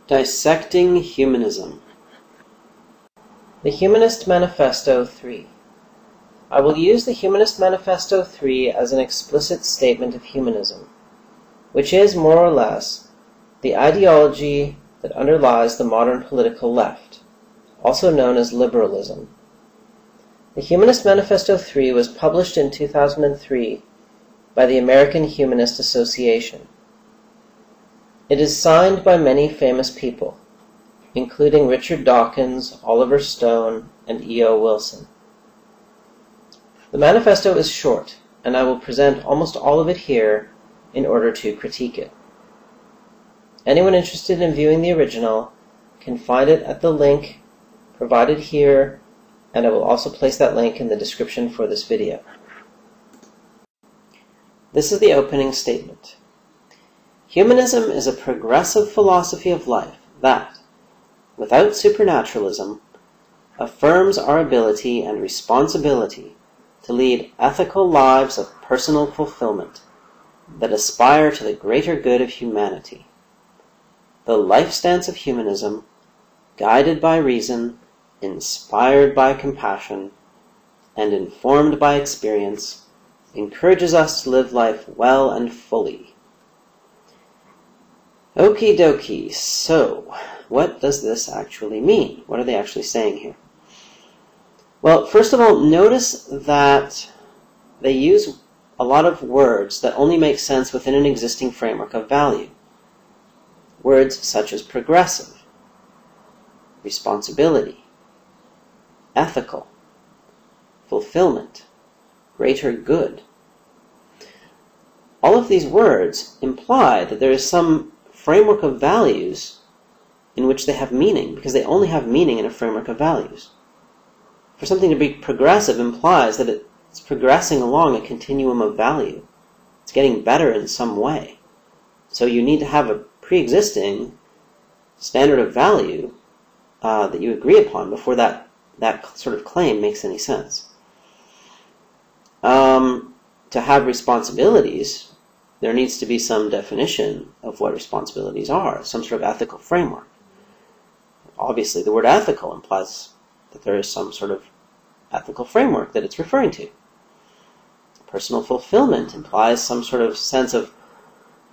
Dissecting Humanism. The Humanist Manifesto III. I will use the Humanist Manifesto III as an explicit statement of humanism, which is, more or less, the ideology that underlies the modern political left, also known as liberalism. The Humanist Manifesto III was published in 2003 by the American Humanist Association. It is signed by many famous people, including Richard Dawkins, Oliver Stone, and E.O. Wilson. The manifesto is short, and I will present almost all of it here in order to critique it. Anyone interested in viewing the original can find it at the link provided here, and I will also place that link in the description for this video. This is the opening statement. Humanism is a progressive philosophy of life that, without supernaturalism, affirms our ability and responsibility to lead ethical lives of personal fulfillment that aspire to the greater good of humanity. The life stance of humanism, guided by reason, inspired by compassion, and informed by experience, encourages us to live life well and fully. Okie dokie, so what does this actually mean? What are they actually saying here? Well, first of all, notice that they use a lot of words that only make sense within an existing framework of value. Words such as progressive, responsibility, ethical, fulfillment, greater good. All of these words imply that there is some framework of values in which they have meaning, because they only have meaning in a framework of values. For something to be progressive implies that it's progressing along a continuum of value. It's getting better in some way. So you need to have a pre-existing standard of value that you agree upon before that sort of claim makes any sense. To have responsibilities, there needs to be some definition of what responsibilities are, some sort of ethical framework. Obviously, the word ethical implies that there is some sort of ethical framework that it's referring to. Personal fulfillment implies some sort of sense of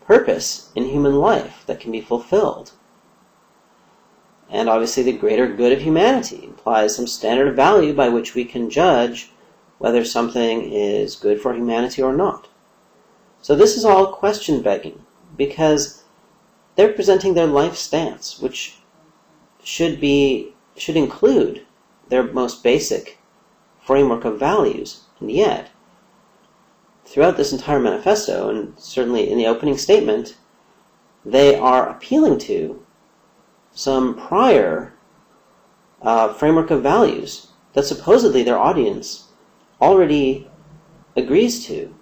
purpose in human life that can be fulfilled. And obviously, the greater good of humanity implies some standard of value by which we can judge whether something is good for humanity or not. So this is all question-begging, because they're presenting their life stance, which should include their most basic framework of values. And yet, throughout this entire manifesto, and certainly in the opening statement, they are appealing to some prior framework of values that supposedly their audience already agrees to.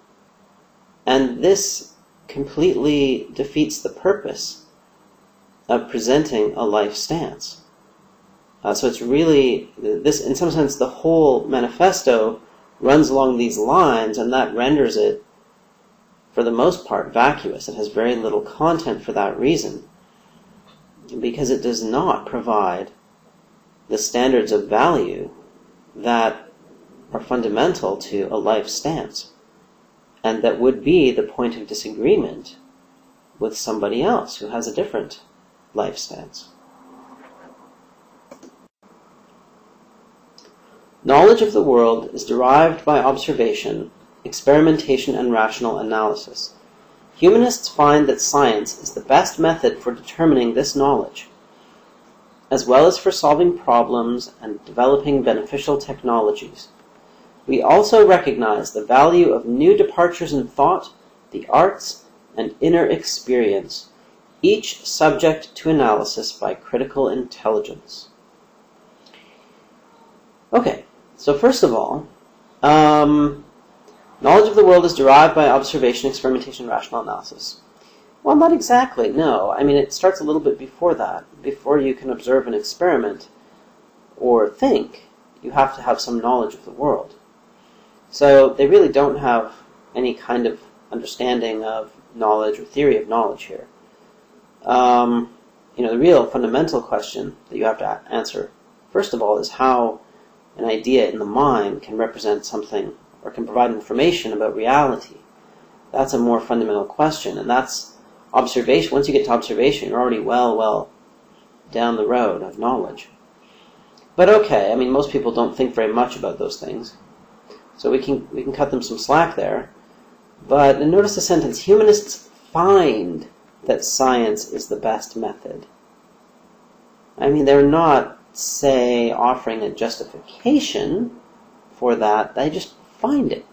And this completely defeats the purpose of presenting a life stance. So it's really, in some sense, the whole manifesto runs along these lines, and that renders it, for the most part, vacuous. It has very little content for that reason, because it does not provide the standards of value that are fundamental to a life stance, and that would be the point of disagreement with somebody else who has a different life stance. Knowledge of the world is derived by observation, experimentation, and rational analysis. Humanists find that science is the best method for determining this knowledge, as well as for solving problems and developing beneficial technologies. We also recognize the value of new departures in thought, the arts, and inner experience, each subject to analysis by critical intelligence. Okay, so first of all, knowledge of the world is derived by observation, experimentation, and rational analysis. Well, not exactly, no. I mean, it starts a little bit before that. Before you can observe an experiment or think, you have to have some knowledge of the world. So they really don't have any kind of understanding of knowledge or theory of knowledge here. the real fundamental question that you have to answer, first of all, is how an idea in the mind can represent something or can provide information about reality. That's a more fundamental question, and that's observation. Once you get to observation, you're already well down the road of knowledge. But okay, I mean, most people don't think very much about those things, so we can cut them some slack there. But notice the sentence: humanists find that science is the best method. I mean, they're not, say, offering a justification for that. They just find it.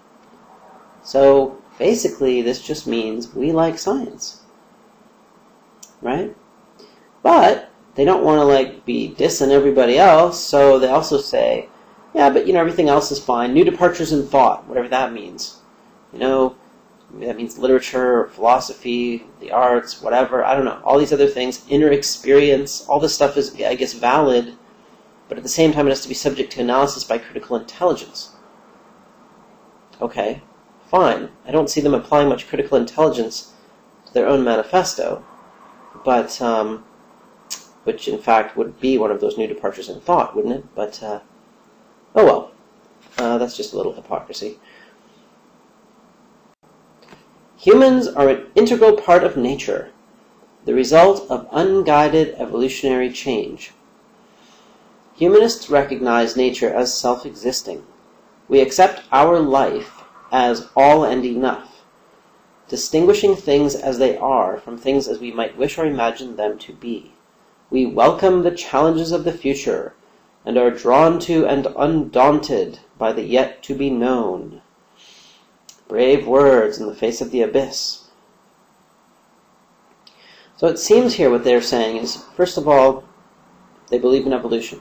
So basically, this just means we like science, right? But they don't want to be dissing everybody else, so they also say, yeah, but everything else is fine. New departures in thought, whatever that means. That means literature, or philosophy, the arts, whatever. I don't know. All these other things, inner experience, all this stuff is, I guess, valid, but at the same time it has to be subject to analysis by critical intelligence. Okay, fine. I don't see them applying much critical intelligence to their own manifesto, but which in fact would be one of those new departures in thought, wouldn't it? But oh well, that's just a little hypocrisy. Humans are an integral part of nature, the result of unguided evolutionary change. Humanists recognize nature as self-existing. We accept our life as all and enough, distinguishing things as they are from things as we might wish or imagine them to be. We welcome the challenges of the future and are drawn to and undaunted by the yet-to-be-known. Brave words in the face of the abyss. So it seems here what they're saying is, first of all, they believe in evolution.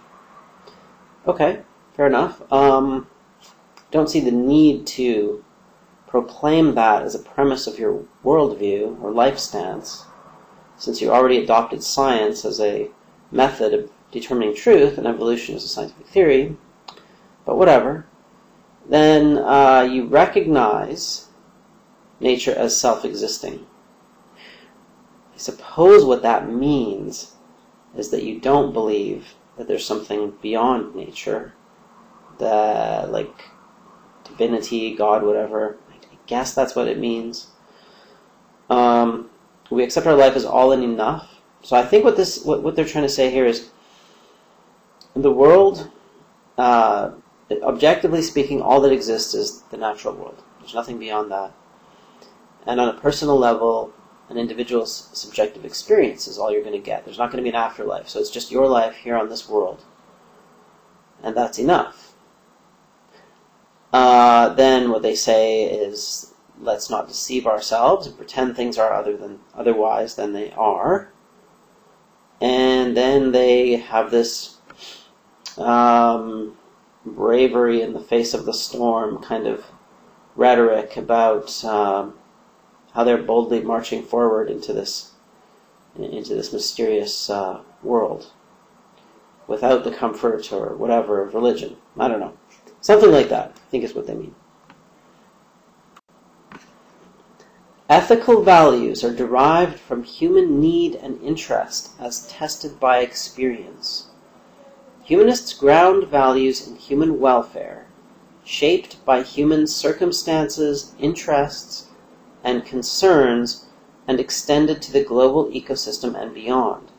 Okay, fair enough. Don't see the need to proclaim that as a premise of your worldview or life stance, since you already adopted science as a method of determining truth, and evolution is a scientific theory, but whatever. Then you recognize nature as self-existing. I suppose what that means is that you don't believe that there's something beyond nature, that, like divinity, God, whatever. I guess that's what it means. We accept our life as all and enough. So I think what they're trying to say here is, in the world, objectively speaking, all that exists is the natural world. There's nothing beyond that. And on a personal level, an individual's subjective experience is all you're going to get. There's not going to be an afterlife. So it's just your life here on this world. And that's enough. Then what they say is, let's not deceive ourselves and pretend things are otherwise than they are. And then they have this bravery in the face of the storm kind of rhetoric about how they're boldly marching forward into this mysterious world without the comfort or whatever of religion. I don't know. Something like that, I think is what they mean. Ethical values are derived from human need and interest as tested by experience. Humanists ground values in human welfare, shaped by human circumstances, interests, and concerns, and extended to the global ecosystem and beyond.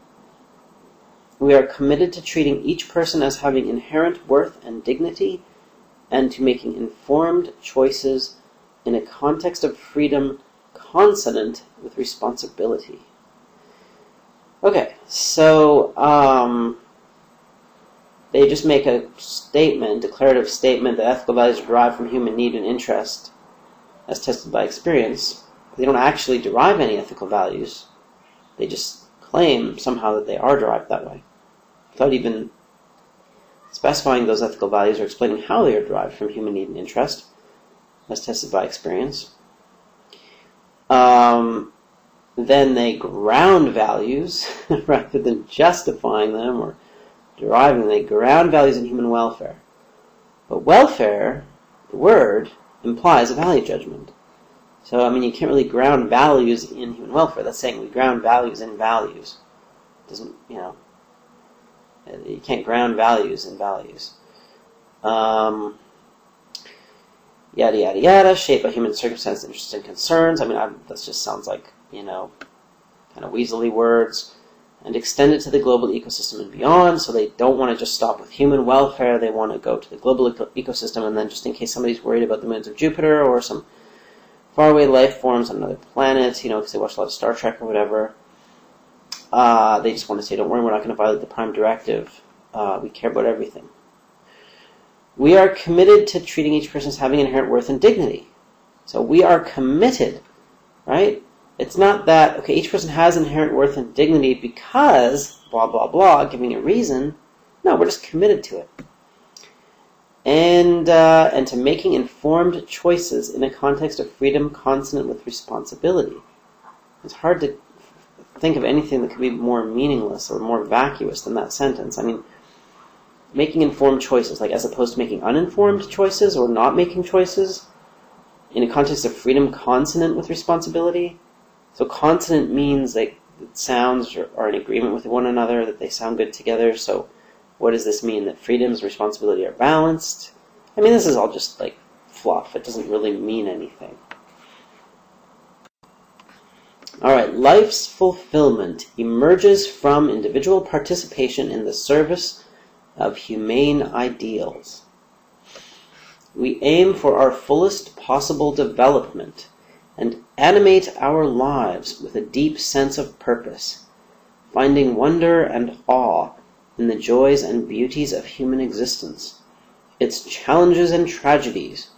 We are committed to treating each person as having inherent worth and dignity, and to making informed choices in a context of freedom consonant with responsibility. Okay, so they just make a declarative statement that ethical values are derived from human need and interest as tested by experience. They don't actually derive any ethical values. They just claim somehow that they are derived that way, without even specifying those ethical values or explaining how they are derived from human need and interest as tested by experience. Then they ground values rather than justifying them or deriving them. They ground values in human welfare. But welfare, the word, implies a value judgment. So, I mean, you can't really ground values in human welfare. That's saying we ground values in values. Doesn't, you can't ground values in values. Yada, yada, yada, shaped by human circumstances, interests, and concerns. I mean, that just sounds like, kind of weaselly words. And extend it to the global ecosystem and beyond, so they don't want to just stop with human welfare. They want to go to the global ecosystem, and then just in case somebody's worried about the moons of Jupiter or some faraway life forms on another planet, because they watch a lot of Star Trek or whatever, they just want to say, don't worry, we're not going to violate the Prime Directive. We care about everything. We are committed to treating each person as having inherent worth and dignity. So we are committed, right? It's not that, okay, each person has inherent worth and dignity because blah, blah, blah, giving a reason. No, we're just committed to it. And to making informed choices in a context of freedom consonant with responsibility. It's hard to think of anything that could be more meaningless or more vacuous than that sentence. I mean, making informed choices, like as opposed to making uninformed choices or not making choices, in a context of freedom consonant with responsibility. So consonant means that sounds are in agreement with one another, that they sound good together. So what does this mean? That freedoms and responsibility are balanced? I mean, this is all just like fluff. It doesn't really mean anything. All right, life's fulfillment emerges from individual participation in the service of humane ideals. We aim for our fullest possible development and animate our lives with a deep sense of purpose, finding wonder and awe in the joys and beauties of human existence, its challenges and tragedies,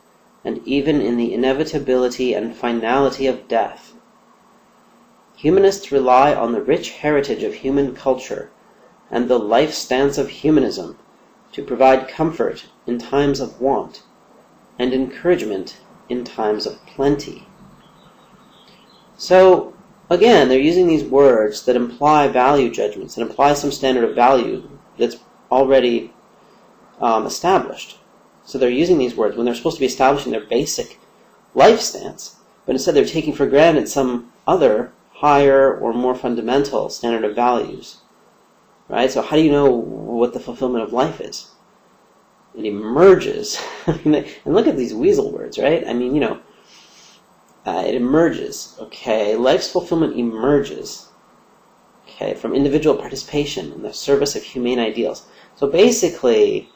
and even in the inevitability and finality of death. Humanists rely on the rich heritage of human culture and the life stance of humanism to provide comfort in times of want and encouragement in times of plenty. So, again, they're using these words that imply value judgments, that imply some standard of value that's already established. So they're using these words when they're supposed to be establishing their basic life stance, but instead they're taking for granted some other higher or more fundamental standard of values. Right? So how do you know what the fulfillment of life is? It emerges. And look at these weasel words, right? I mean, it emerges, okay? Life's fulfillment emerges, okay, from individual participation in the service of humane ideals. So basically,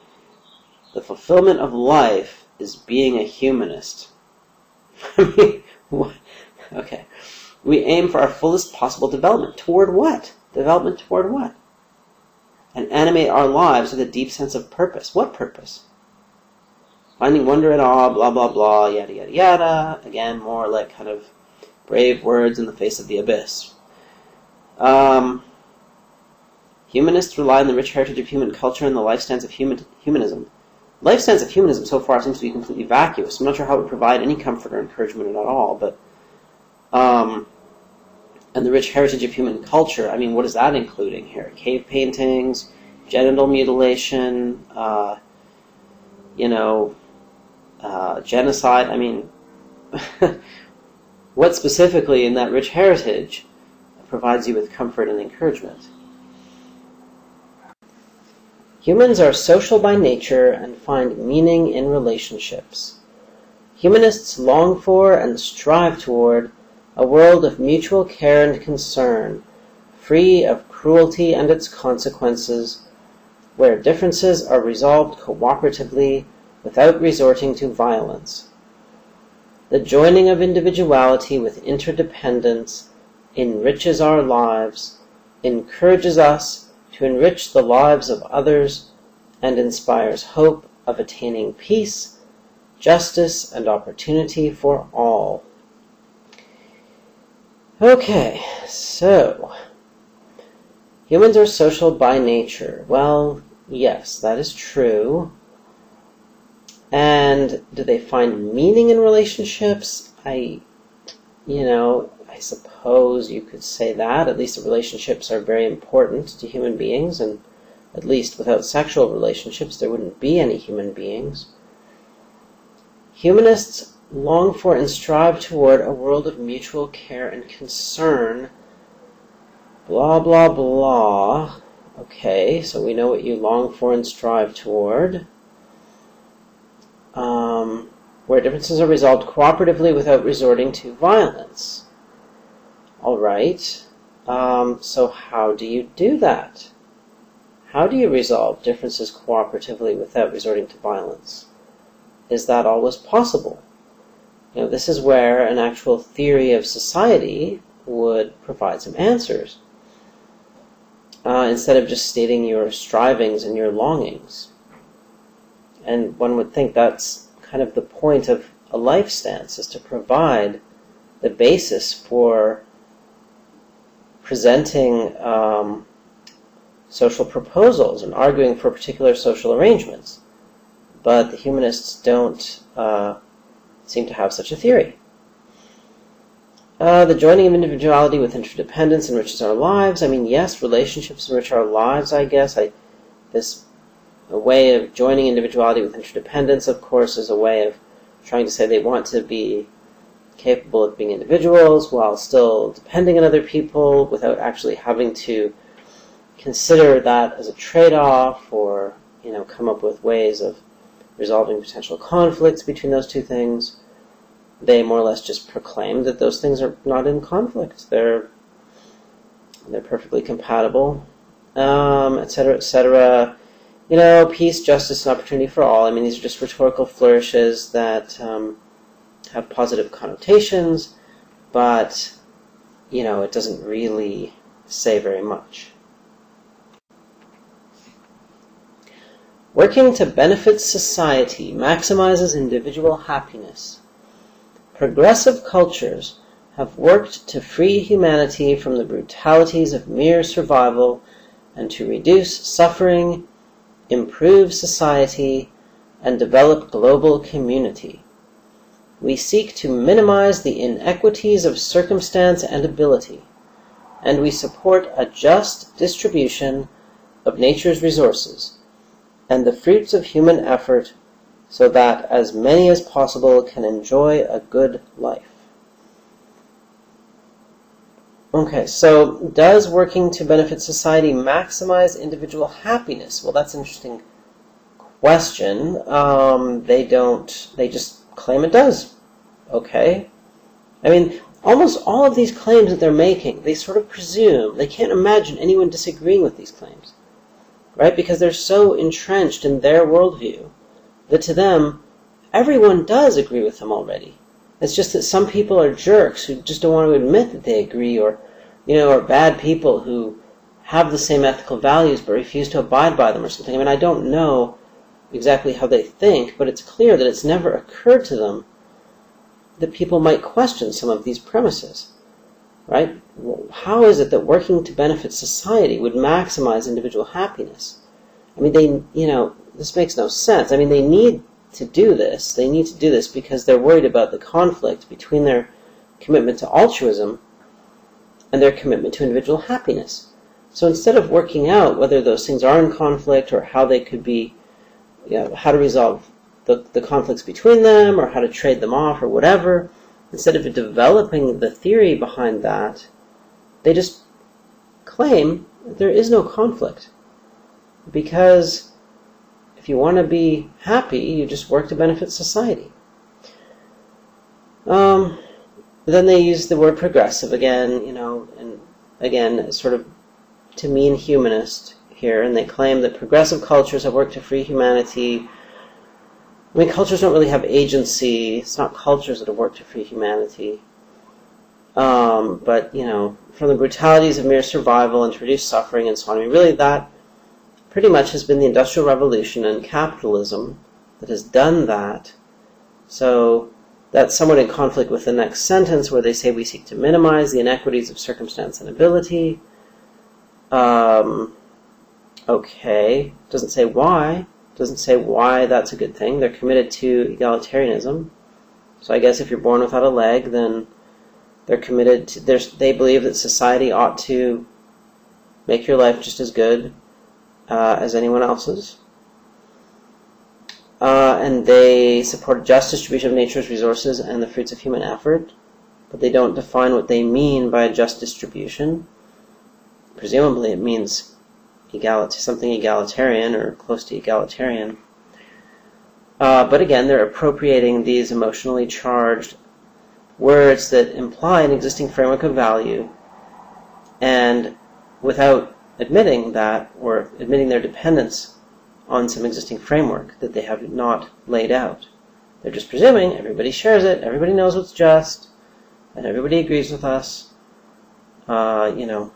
the fulfillment of life is being a humanist. I mean, what? Okay. We aim for our fullest possible development. Toward what? Development toward what? And animate our lives with a deep sense of purpose. What purpose? Finding wonder and awe, blah, blah, blah, yada, yada, yada. Again, more like kind of brave words in the face of the abyss. Humanists rely on the rich heritage of human culture and the life stance of humanism. Life stance of humanism so far seems to be completely vacuous. I'm not sure how it would provide any comfort or encouragement at all, but and the rich heritage of human culture, I mean, what is that including here? Cave paintings, genital mutilation, genocide. I mean, what specifically in that rich heritage provides you with comfort and encouragement? Humans are social by nature and find meaning in relationships. Humanists long for and strive toward a world of mutual care and concern, free of cruelty and its consequences, where differences are resolved cooperatively without resorting to violence. The joining of individuality with interdependence enriches our lives, encourages us to enrich the lives of others, and inspires hope of attaining peace, justice, and opportunity for all. Okay, so, humans are social by nature. Well, yes, that is true. And do they find meaning in relationships? I suppose you could say that. At least the relationships are very important to human beings, and at least without sexual relationships there wouldn't be any human beings. Humanists long for and strive toward a world of mutual care and concern, Blah, blah, blah. Okay, so we know what you long for and strive toward. Where differences are resolved cooperatively without resorting to violence. All right. So how do you do that? How do you resolve differences cooperatively without resorting to violence? Is that always possible? You know, this is where an actual theory of society would provide some answers, instead of just stating your strivings and your longings. And one would think that's kind of the point of a life stance, is to provide the basis for presenting social proposals and arguing for particular social arrangements. But the humanists don't seem to have such a theory. The joining of individuality with interdependence enriches our lives. I mean, yes, relationships enrich our lives, I guess. A way of joining individuality with interdependence, of course, is a way of trying to say they want to be capable of being individuals while still depending on other people without actually having to consider that as a trade-off, or, you know, come up with ways of resolving potential conflicts between those two things. They more or less just proclaim that those things are not in conflict. They're perfectly compatible, etc., etc. You know, peace, justice, and opportunity for all. I mean, these are just rhetorical flourishes that have positive connotations, but, you know, it doesn't really say very much. Working to benefit society maximizes individual happiness. Progressive cultures have worked to free humanity from the brutalities of mere survival and to reduce suffering, improve society, and develop global community. We seek to minimize the inequities of circumstance and ability, and we support a just distribution of nature's resources and the fruits of human effort so that as many as possible can enjoy a good life. Okay, so does working to benefit society maximize individual happiness? Well, that's an interesting question. They just claim it does. Okay. I mean, almost all of these claims that they're making, they sort of presume, they can't imagine anyone disagreeing with these claims, right? Because they're so entrenched in their worldview that to them, everyone does agree with them already. It's just that some people are jerks who just don't want to admit that they agree, or, you know, are bad people who have the same ethical values but refuse to abide by them or something. I mean, I don't know exactly how they think, but it's clear that it's never occurred to them that people might question some of these premises, right? How is it that working to benefit society would maximize individual happiness? I mean, this makes no sense. I mean, they need to do this. They need to do this because they're worried about the conflict between their commitment to altruism and their commitment to individual happiness. So instead of working out whether those things are in conflict or how they could be, how to resolve the conflicts between them or how to trade them off or whatever, instead of developing the theory behind that, they just claim that there is no conflict. Because if you want to be happy, you just work to benefit society. Then they use the word progressive again, and again, sort of to mean humanist here, and they claim that progressive cultures have worked to free humanity. I mean, cultures don't really have agency. It's not cultures that have worked to free humanity. But, from the brutalities of mere survival and to reduce suffering and so on. I mean, really that pretty much has been the Industrial Revolution and capitalism that has done that. So that's somewhat in conflict with the next sentence where they say we seek to minimize the inequities of circumstance and ability. Okay, doesn't say why. Doesn't say why that's a good thing. They're committed to egalitarianism. So I guess if you're born without a leg, then they're committed to, they believe that society ought to make your life just as good as anyone else's. And they support a just distribution of nature's resources and the fruits of human effort, but they don't define what they mean by a just distribution. presumably it means something egalitarian or close to egalitarian. But again, they're appropriating these emotionally charged words that imply an existing framework of value, and without admitting that, or admitting their dependence on some existing framework that they have not laid out. They're just presuming everybody shares it, everybody knows what's just, and everybody agrees with us. So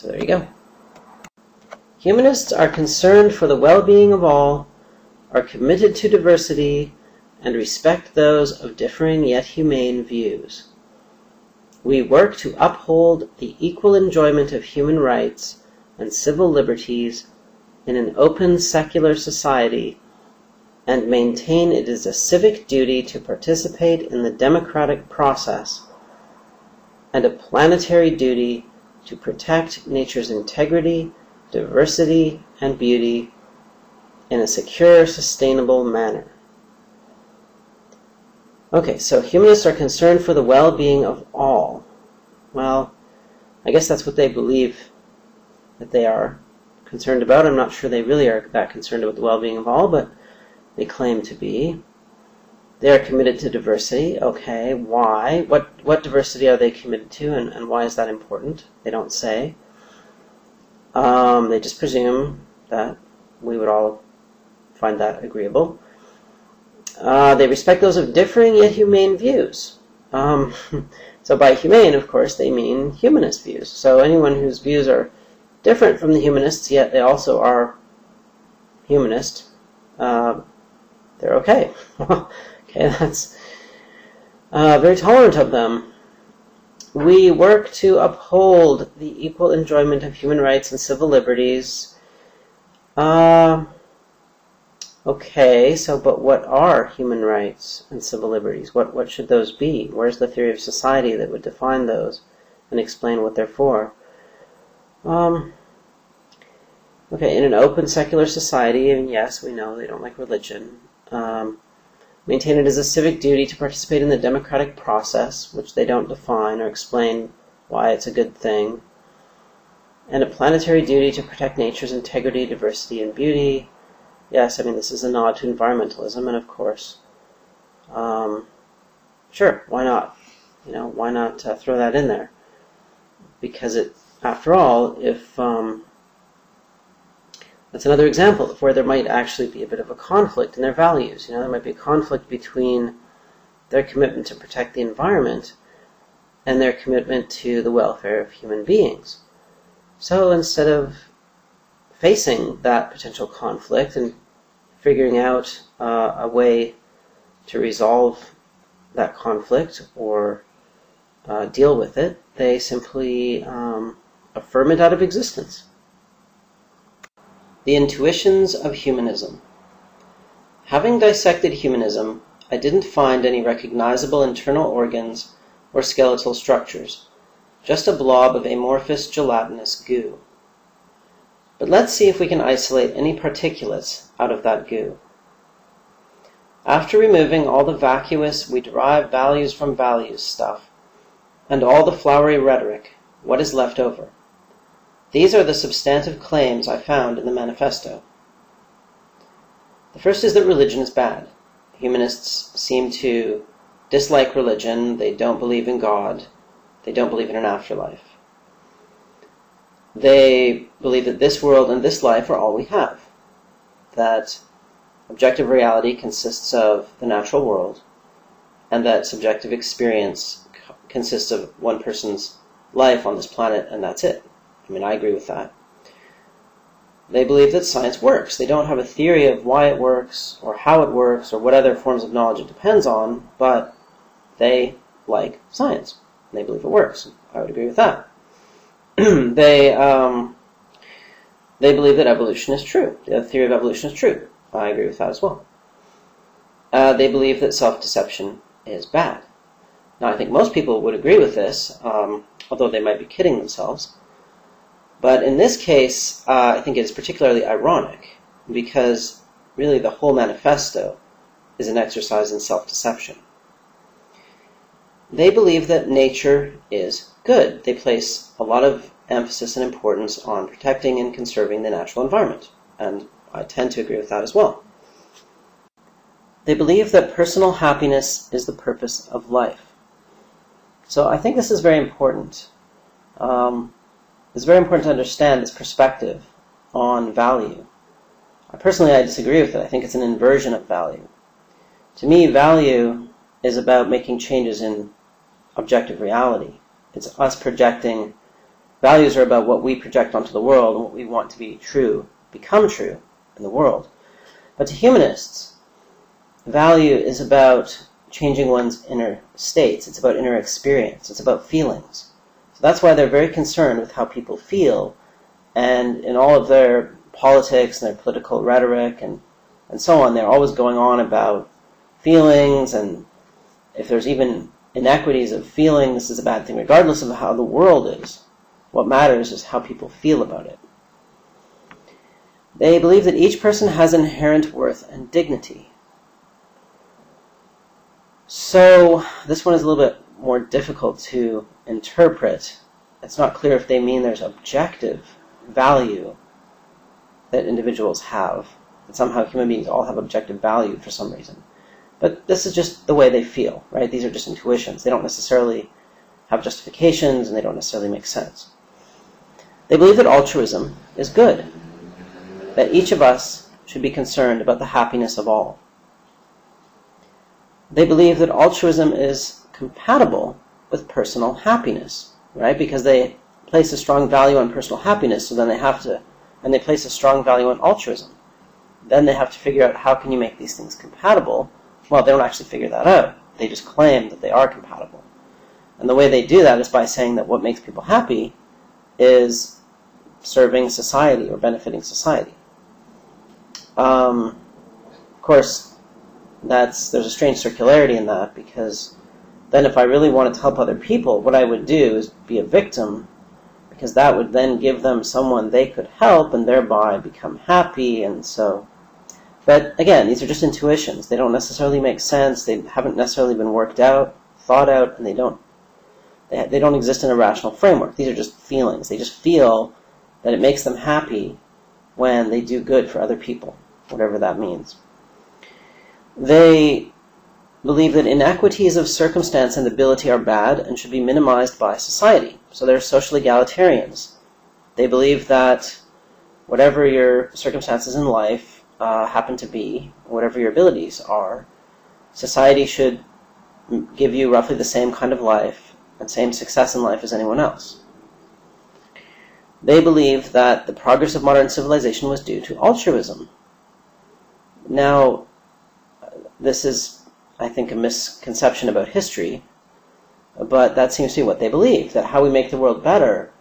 there you go. Humanists are concerned for the well-being of all, are committed to diversity, and respect those of differing yet humane views. We work to uphold the equal enjoyment of human rights and civil liberties in an open secular society, and maintain it is a civic duty to participate in the democratic process and a planetary duty to protect nature's integrity, diversity, and beauty in a secure, sustainable manner. Okay, so humanists are concerned for the well-being of all. Well, I guess that's what they believe that they are concerned about. I'm not sure they really are that concerned about the well-being of all, but they claim to be. They are committed to diversity. Okay, why? What diversity are they committed to, and why is that important? They don't say. They just presume that we would all find that agreeable. They respect those of differing yet humane views. So by humane, of course, they mean humanist views. So anyone whose views are different from the humanists, yet they also are humanist, they're okay. Okay, that's very tolerant of them. We work to uphold the equal enjoyment of human rights and civil liberties. Okay, so but what are human rights and civil liberties? What should those be? Where's the theory of society that would define those and explain what they're for? Okay, in an open secular society, and yes, we know they don't like religion, maintain it as a civic duty to participate in the democratic process, which they don't define or explain why it's a good thing, and a planetary duty to protect nature's integrity, diversity, and beauty. Yes, I mean, this is a nod to environmentalism, and of course, sure, why not? Why not throw that in there? Because after all, if that's another example of where there might actually be a bit of a conflict in their values. There might be a conflict between their commitment to protect the environment and their commitment to the welfare of human beings. So instead of facing that potential conflict and figuring out a way to resolve that conflict or deal with it, they simply affirm it out of existence. The intuitions of humanism. Having dissected humanism, I didn't find any recognizable internal organs or skeletal structures, just a blob of amorphous gelatinous goo. But let's see if we can isolate any particulates out of that goo. After removing all the vacuous we derive values from values stuff, and all the flowery rhetoric, what is left over? These are the substantive claims I found in the manifesto. The first is that religion is bad. Humanists seem to dislike religion, they don't believe in God, they don't believe in an afterlife. They believe that this world and this life are all we have, that objective reality consists of the natural world, and that subjective experience consists of one person's life on this planet, and that's it. I mean, I agree with that. They believe that science works. They don't have a theory of why it works, or how it works, or what other forms of knowledge it depends on, but they like science. And they believe it works. I would agree with that. They believe that evolution is true. The theory of evolution is true. I agree with that as well. They believe that self-deception is bad. Now, I think most people would agree with this, although they might be kidding themselves. But in this case, I think it is particularly ironic, because really the whole manifesto is an exercise in self-deception. They believe that nature is good. They place a lot of emphasis and importance on protecting and conserving the natural environment, and I tend to agree with that as well. They believe that personal happiness is the purpose of life. So I think this is very important. It's very important to understand this perspective on value. I disagree with it. I think it's an inversion of value. To me, value is about making changes in objective reality. It's us projecting. Values are about what we project onto the world and what we want to be true, become true in the world. But to humanists, value is about changing one's inner states. It's about inner experience. It's about feelings. So that's why they're very concerned with how people feel, and in all of their politics and their political rhetoric and so on, they're always going on about feelings, and if there's even inequities of feeling, this is a bad thing, regardless of how the world is. What matters is how people feel about it. They believe that each person has inherent worth and dignity. So this one is a little bit more difficult to interpret. It's not clear if they mean there's objective value that individuals have, that somehow human beings all have objective value for some reason. But this is just the way they feel, right? These are just intuitions. They don't necessarily have justifications, and they don't necessarily make sense. They believe that altruism is good, that each of us should be concerned about the happiness of all. They believe that altruism is compatible with personal happiness, right? Because they place a strong value on personal happiness, so then they place a strong value on altruism. Then they have to figure out how can you make these things compatible. Well, they don't actually figure that out. They just claim that they are compatible. And the way they do that is by saying that what makes people happy is serving society or benefiting society. Of course, there's a strange circularity in that, because then if I really wanted to help other people, what I would do is be a victim, because that would then give them someone they could help and thereby become happy. And so, but again, these are just intuitions. They don't necessarily make sense. They haven't necessarily been worked out, thought out, and they don't exist in a rational framework. These are just feelings. They just feel that it makes them happy when they do good for other people, whatever that means. They believe that inequities of circumstance and ability are bad and should be minimized by society. So they're social egalitarians. They believe that whatever your circumstances in life happen to be, whatever your abilities are, society should give you roughly the same kind of life and same success in life as anyone else. They believe that the progress of modern civilization was due to altruism. Now, this is, I think, a misconception about history, but that seems to be what they believe, that how we make the world better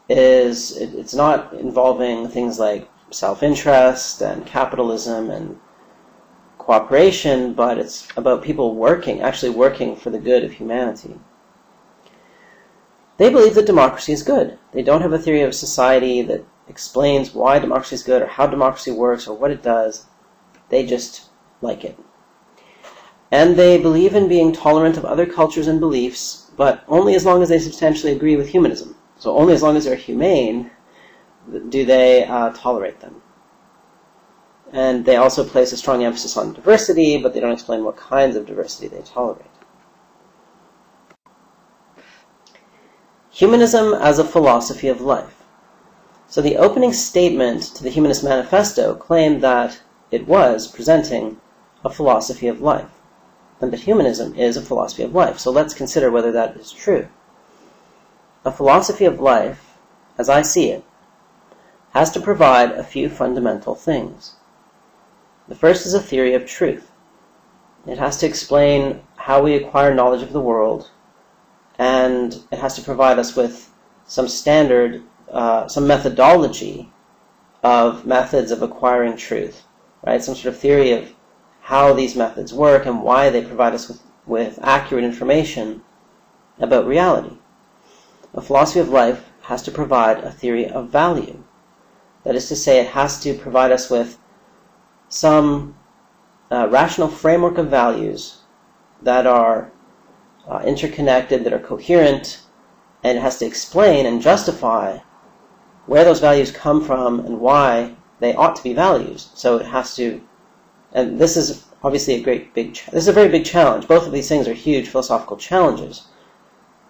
is, it's not involving things like self-interest and capitalism and cooperation, but it's about people actually working for the good of humanity. They believe that democracy is good. They don't have a theory of society that explains why democracy is good or how democracy works or what it does. They just like it. And they believe in being tolerant of other cultures and beliefs, but only as long as they substantially agree with humanism. So only as long as they're humane do they tolerate them. And they also place a strong emphasis on diversity, but they don't explain what kinds of diversity they tolerate. Humanism as a philosophy of life. So the opening statement to the Humanist Manifesto claimed that it was presenting a philosophy of life, and that humanism is a philosophy of life. So let's consider whether that is true. A philosophy of life, as I see it, has to provide a few fundamental things. The first is a theory of truth. It has to explain how we acquire knowledge of the world, and it has to provide us with some standard, some methodology of methods of acquiring truth, right? Some sort of theory of how these methods work and why they provide us with accurate information about reality. A philosophy of life has to provide a theory of value. That is to say, it has to provide us with some rational framework of values that are interconnected, that are coherent, and it has to explain and justify where those values come from and why they ought to be values. So it has to, and this is obviously this is a very big challenge. Both of these things are huge philosophical challenges.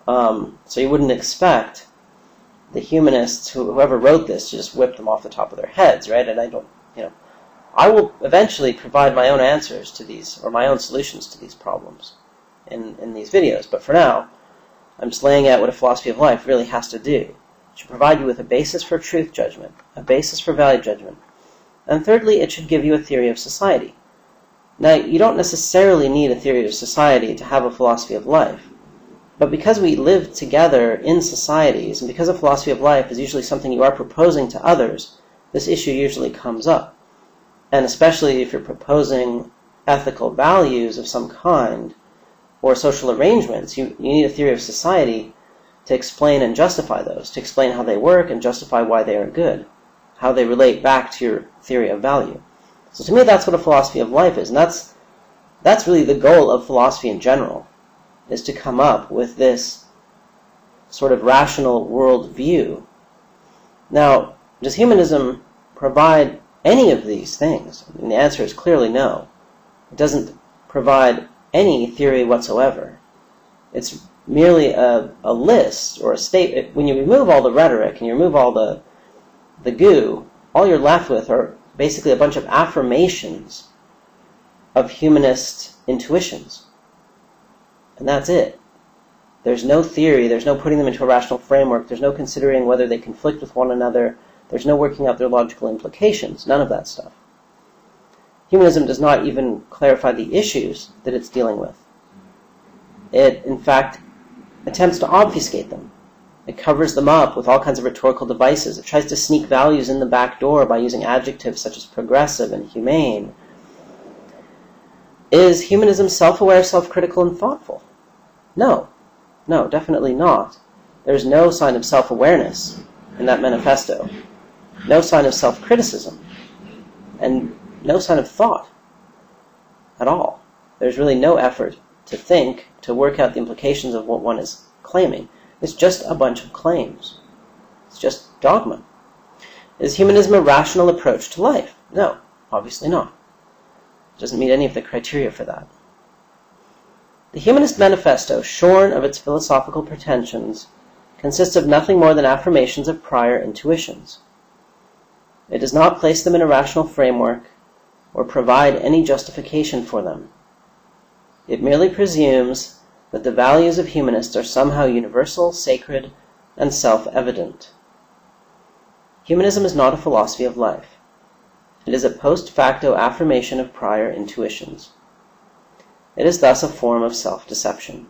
So you wouldn't expect the humanists, whoever wrote this, to just whip them off the top of their heads, right? And I will eventually provide my own answers to these, or my own solutions to these problems in these videos. But for now, I'm just laying out what a philosophy of life really has to do. It should provide you with a basis for truth judgment, a basis for value judgment, and thirdly, it should give you a theory of society. Now, you don't necessarily need a theory of society to have a philosophy of life, but because we live together in societies, and because a philosophy of life is usually something you are proposing to others, this issue usually comes up. And especially if you're proposing ethical values of some kind, or social arrangements, you need a theory of society to explain and justify those, to explain how they work and justify why they are good, how they relate back to your theory of value. So to me, that's what a philosophy of life is, and that's really the goal of philosophy in general, is to come up with this sort of rational worldview. Now, does humanism provide any of these things? And the answer is clearly no. It doesn't provide any theory whatsoever. It's merely a list or a state. When you remove all the rhetoric and you remove all the goo, all you're left with are basically a bunch of affirmations of humanist intuitions. And that's it. There's no theory, there's no putting them into a rational framework, there's no considering whether they conflict with one another, there's no working out their logical implications, none of that stuff. Humanism does not even clarify the issues that it's dealing with. It, in fact, attempts to obfuscate them. It covers them up with all kinds of rhetorical devices. It tries to sneak values in the back door by using adjectives such as progressive and humane. Is humanism self-aware, self-critical, and thoughtful? No. No, definitely not. There's no sign of self-awareness in that manifesto. No sign of self-criticism. And no sign of thought at all. There's really no effort to think, to work out the implications of what one is claiming. It's just a bunch of claims. It's just dogma. Is humanism a rational approach to life? No, obviously not. It doesn't meet any of the criteria for that. The Humanist Manifesto, shorn of its philosophical pretensions, consists of nothing more than affirmations of prior intuitions. It does not place them in a rational framework or provide any justification for them. It merely presumes that the values of humanists are somehow universal, sacred, and self-evident. Humanism is not a philosophy of life. It is a post facto affirmation of prior intuitions. It is thus a form of self-deception.